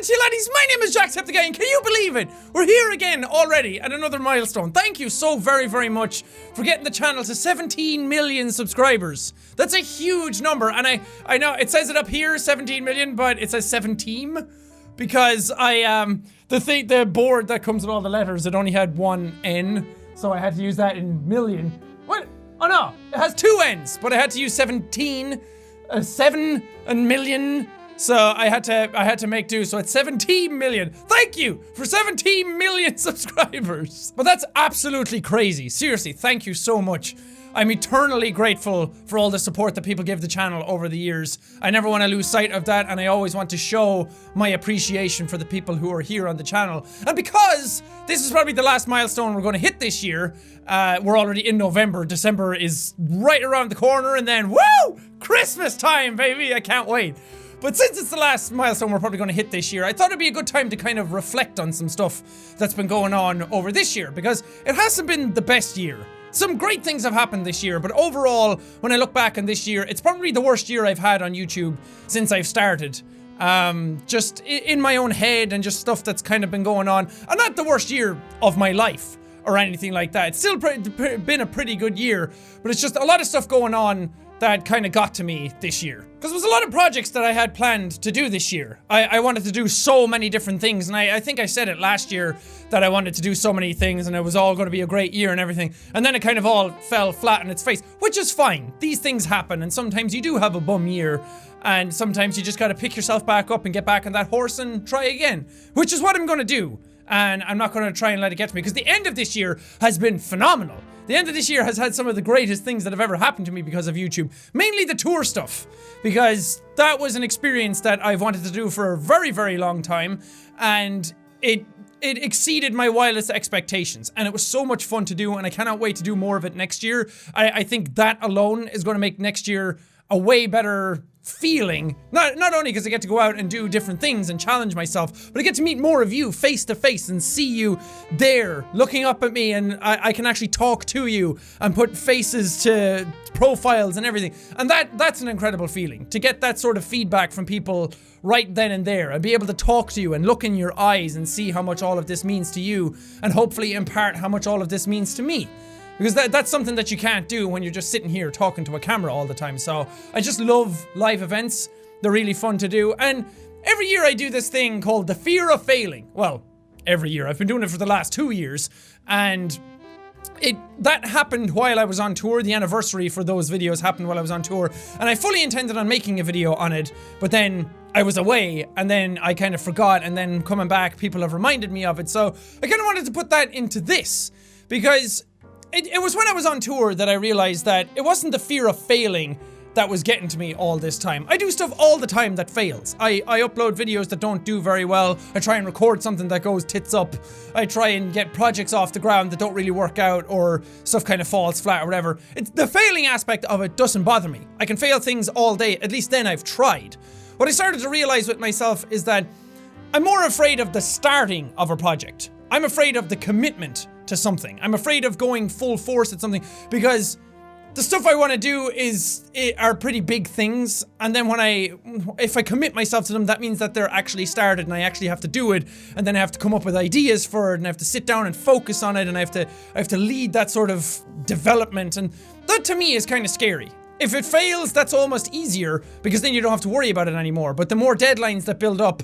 to you, laddies. My name is Jacksepticeye, and can you believe it? We're here again already at another milestone. Thank you so very much for getting the channel to 17 million subscribers. That's a huge number, and I know it says it up here, 17 million, but it says 17 because the board that comes with all the letters, it only had one N, so I had to use that in million. What? Oh no, it has two N's, but I had to use 17, 7 and million. So I had to make do, so it's 17 million. Thank you for 17 million subscribers. But that's absolutely crazy. Seriously, thank you so much. I'm eternally grateful for all the support that people give the channel over the years. I never want to lose sight of that, and I always want to show my appreciation for the people who are here on the channel. And because this is probably the last milestone we're going to hit this year, we're already in November. December is right around the corner, and then, woo! Christmas time, baby! I can't wait. But since it's the last milestone we're probably going to hit this year, I thought it'd be a good time to kind of reflect on some stuff that's been going on over this year, because it hasn't been the best year. Some great things have happened this year, but overall, when I look back on this year, it's probably the worst year I've had on YouTube since I've started. Just in my own head and just stuff that's kind of been going on. And not the worst year of my life or anything like that. It's still been a pretty good year, but it's just a lot of stuff going on that kind of got to me this year. Because there was a lot of projects that I had planned to do this year. I wanted to do so many different things, and I think I said it last year that I wanted to do so many things and it was all going to be a great year and everything. And then it kind of all fell flat on its face, which is fine. These things happen, and sometimes you do have a bum year, and sometimes you just gotta pick yourself back up and get back on that horse and try again, which is what I'm gonna do. And I'm not gonna try and let it get to me, because the end of this year has been phenomenal. The end of this year has had some of the greatest things that have ever happened to me because of YouTube. Mainly the tour stuff, because that was an experience that I've wanted to do for a very long time, and it exceeded my wildest expectations, and it was so much fun to do, and I cannot wait to do more of it next year. I think that alone is going to make next year a way better feeling, not only because I get to go out and do different things and challenge myself, but I get to meet more of you face to face and see you there looking up at me, and I can actually talk to you and put faces to profiles and everything, and that's an incredible feeling, to get that sort of feedback from people right then and there, and be able to talk to you and look in your eyes and see how much all of this means to you, and hopefully impart how much all of this means to me. Because that's something that you can't do when you're just sitting here talking to a camera all the time. So I just love live events. They're really fun to do. And every year I do this thing called the fear of failing. Well, every year. I've been doing it for the last 2 years. And that happened while I was on tour. The anniversary for those videos happened while I was on tour. And I fully intended on making a video on it. But then I was away, and then I kind of forgot. And then coming back, people have reminded me of it. So I kind of wanted to put that into this, because it was when I was on tour that I realized that it wasn't the fear of failing that was getting to me all this time. I do stuff all the time that fails. I upload videos that don't do very well. I try and record something that goes tits up. I try and get projects off the ground that don't really work out, or stuff kind of falls flat or whatever. The failing aspect of it doesn't bother me. I can fail things all day, at least then I've tried. What I started to realize with myself is that I'm more afraid of the starting of a project. I'm afraid of the commitment to something. I'm afraid of going full force at something, because the stuff I want to do are pretty big things, and then if I commit myself to them, that means that they're actually started and I actually have to do it, and then I have to come up with ideas for it, and I have to sit down and focus on it, and I have to lead that sort of development, and that to me is kind of scary. If it fails, that's almost easier, because then you don't have to worry about it anymore. But the more deadlines that build up,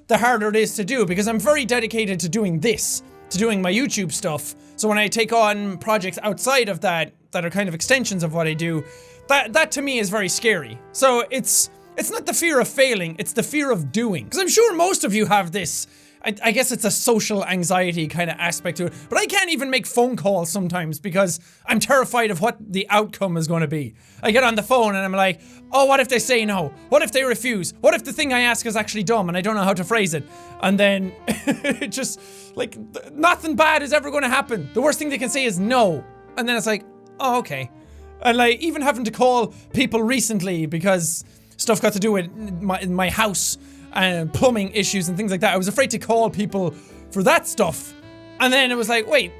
the harder it is to do, because I'm very dedicated to doing this, to doing my YouTube stuff. So when I take on projects outside of that are kind of extensions of what I do, that to me is very scary. So it's not the fear of failing, it's the fear of doing. Because I'm sure most of you have this, I guess it's a social anxiety kind of aspect to it, but I can't even make phone calls sometimes because I'm terrified of what the outcome is going to be. I get on the phone and I'm like, oh, what if they say no? What if they refuse? What if the thing I ask is actually dumb and I don't know how to phrase it? And then it just, like, nothing bad is ever going to happen. The worst thing they can say is no. And then it's like, oh, okay. And like, even having to call people recently because stuff got to do with my house and plumbing issues and things like that. I was afraid to call people for that stuff. And then it was like, wait,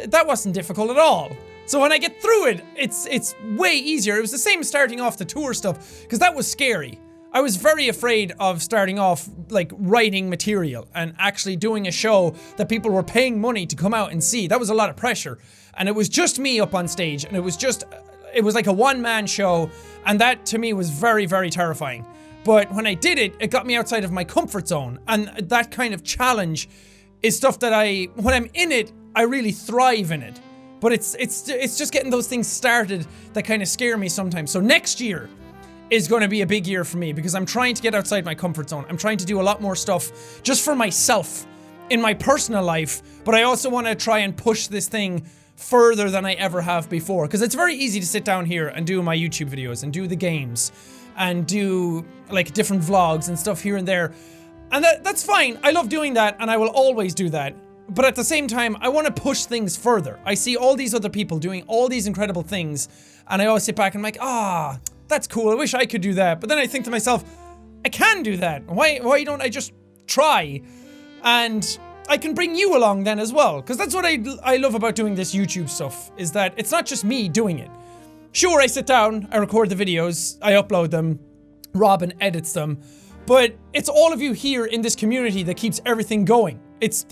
that wasn't difficult at all. So when I get through it, it's way easier. It was the same starting off the tour stuff, because that was scary. I was very afraid of starting off like writing material and actually doing a show that people were paying money to come out and see. That was a lot of pressure. And it was just me up on stage, and it was like a one-man show, and that to me was very, very terrifying. But when I did it, it got me outside of my comfort zone, and that kind of challenge is stuff that when I'm in it, I really thrive in it. But it's just getting those things started that kind of scare me sometimes. So next year is going to be a big year for me because I'm trying to get outside my comfort zone. I'm trying to do a lot more stuff just for myself in my personal life, but I also want to try and push this thing further than I ever have before, because it's very easy to sit down here and do my YouTube videos and do the games and do like different vlogs and stuff here and there, and that's fine. I love doing that, and I will always do that. But at the same time, I want to push things further. I see all these other people doing all these incredible things, and I always sit back and I'm like, that's cool, I wish I could do that. But then I think to myself, I can do that. Why don't I just try? And I can bring you along then as well, because that's what I love about doing this YouTube stuff, is that it's not just me doing it. Sure, I sit down, I record the videos, I upload them, Robin edits them, but it's all of you here in this community that keeps everything going.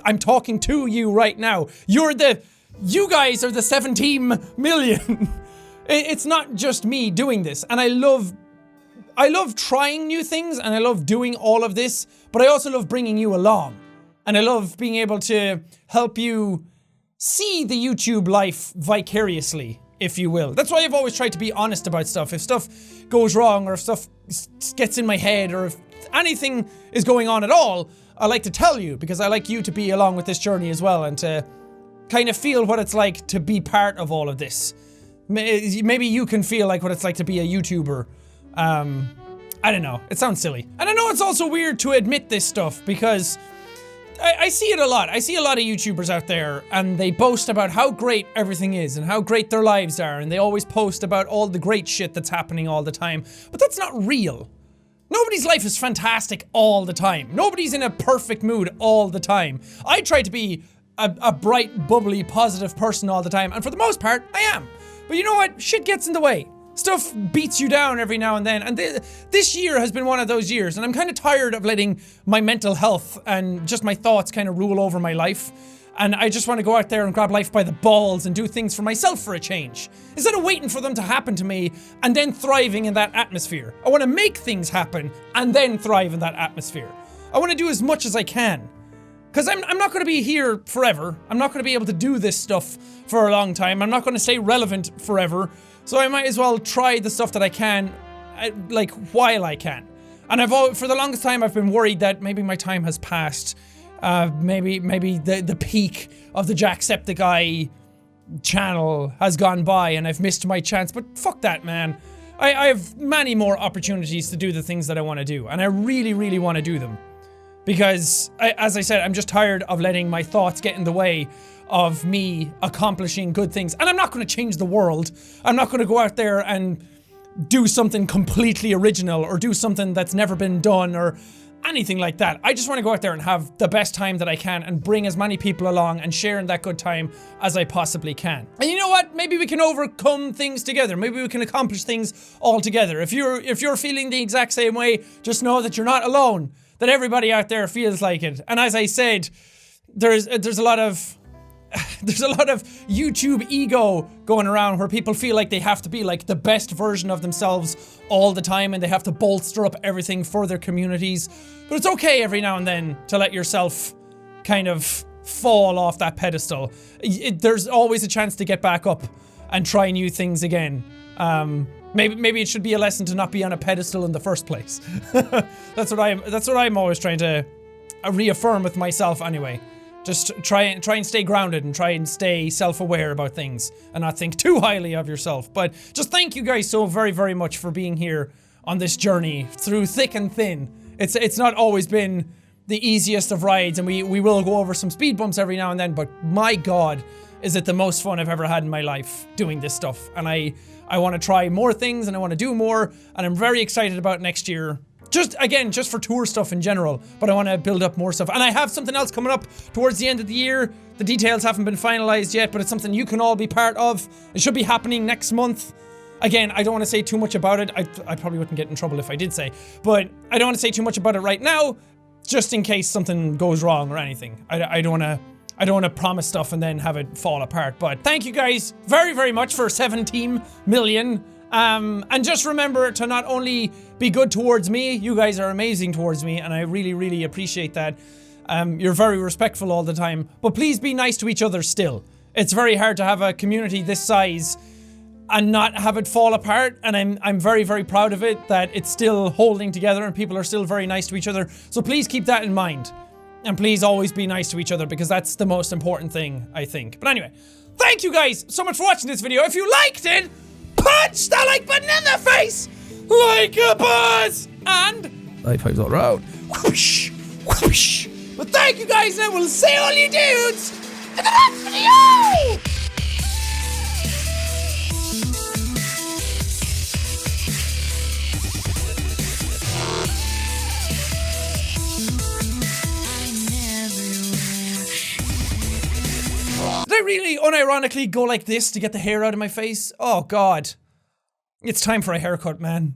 I'm talking to you right now. You guys are the 17 million. It's not just me doing this, and I love trying new things, and I love doing all of this, but I also love bringing you along. And I love being able to help you see the YouTube life vicariously, if you will. That's why I've always tried to be honest about stuff. If stuff goes wrong, or if stuff gets in my head, or if anything is going on at all, I like to tell you, because I like you to be along with this journey as well, and to kind of feel what it's like to be part of all of this. Maybe you can feel like what it's like to be a YouTuber. I don't know. It sounds silly. And I know it's also weird to admit this stuff, because I see it a lot. I see a lot of YouTubers out there, and they boast about how great everything is and how great their lives are, and they always post about all the great shit that's happening all the time. But that's not real. Nobody's life is fantastic all the time. Nobody's in a perfect mood all the time. I try to be a bright, bubbly, positive person all the time, and for the most part, I am. But you know what? Shit gets in the way. Stuff beats you down every now and then, and this year has been one of those years, and I'm kind of tired of letting my mental health and just my thoughts kind of rule over my life, and I just want to go out there and grab life by the balls and do things for myself for a change, instead of waiting for them to happen to me and then thriving in that atmosphere. I want to make things happen and then thrive in that atmosphere. I want to do as much as I can, because I'm not going to be here forever. I'm not going to be able to do this stuff for a long time. I'm not going to stay relevant forever. So I might as well try the stuff that I can, like, while I can. And for the longest time, I've been worried that maybe my time has passed. Maybe the peak of the Jacksepticeye channel has gone by and I've missed my chance. But fuck that, man. I have many more opportunities to do the things that I want to do. And I really, really want to do them. Because, as I said, I'm just tired of letting my thoughts get in the way of me accomplishing good things. And I'm not going to change the world. I'm not going to go out there and do something completely original, or do something that's never been done, or anything like that. I just want to go out there and have the best time that I can, and bring as many people along and share in that good time as I possibly can. And you know what? Maybe we can overcome things together. Maybe we can accomplish things all together. If you're feeling the exact same way, just know that you're not alone. That everybody out there feels like it. And as I said, there's a lot of YouTube ego going around, where people feel like they have to be like the best version of themselves all the time, and they have to bolster up everything for their communities. But it's okay every now and then to let yourself kind of fall off that pedestal. There's always a chance to get back up and try new things again. Maybe it should be a lesson to not be on a pedestal in the first place. That's what I'm always trying to reaffirm with myself anyway. Just try and stay grounded, and try and stay self-aware about things, and not think too highly of yourself. But just thank you guys so very, very much for being here on this journey through thick and thin. It's not always been the easiest of rides, and we will go over some speed bumps every now and then, but my God, is it the most fun I've ever had in my life doing this stuff. And I want to try more things, and I want to do more, and I'm very excited about next year. Just for tour stuff in general, but I want to build up more stuff. And I have something else coming up towards the end of the year. The details haven't been finalized yet, but it's something you can all be part of. It should be happening next month. Again, I don't want to say too much about it. I probably wouldn't get in trouble if I did say, but I don't want to say too much about it right now, just in case something goes wrong or anything. I don't want to promise stuff and then have it fall apart. But thank you guys very, very much for 17 million. And just remember to not only be good towards me, you guys are amazing towards me, and I really, really appreciate that. You're very respectful all the time, but please be nice to each other still. It's very hard to have a community this size and not have it fall apart, and I'm very, very proud of it, that it's still holding together and people are still very nice to each other. So please keep that in mind. And please always be nice to each other, because that's the most important thing, I think. But anyway, thank you guys so much for watching this video. If you liked it, punch that like button in the face like a boss! And high fives all around. Whoosh, whoosh. But thank you guys, and we'll see all you dudes in the next video! Did I really unironically go like this to get the hair out of my face? Oh god. It's time for a haircut, man.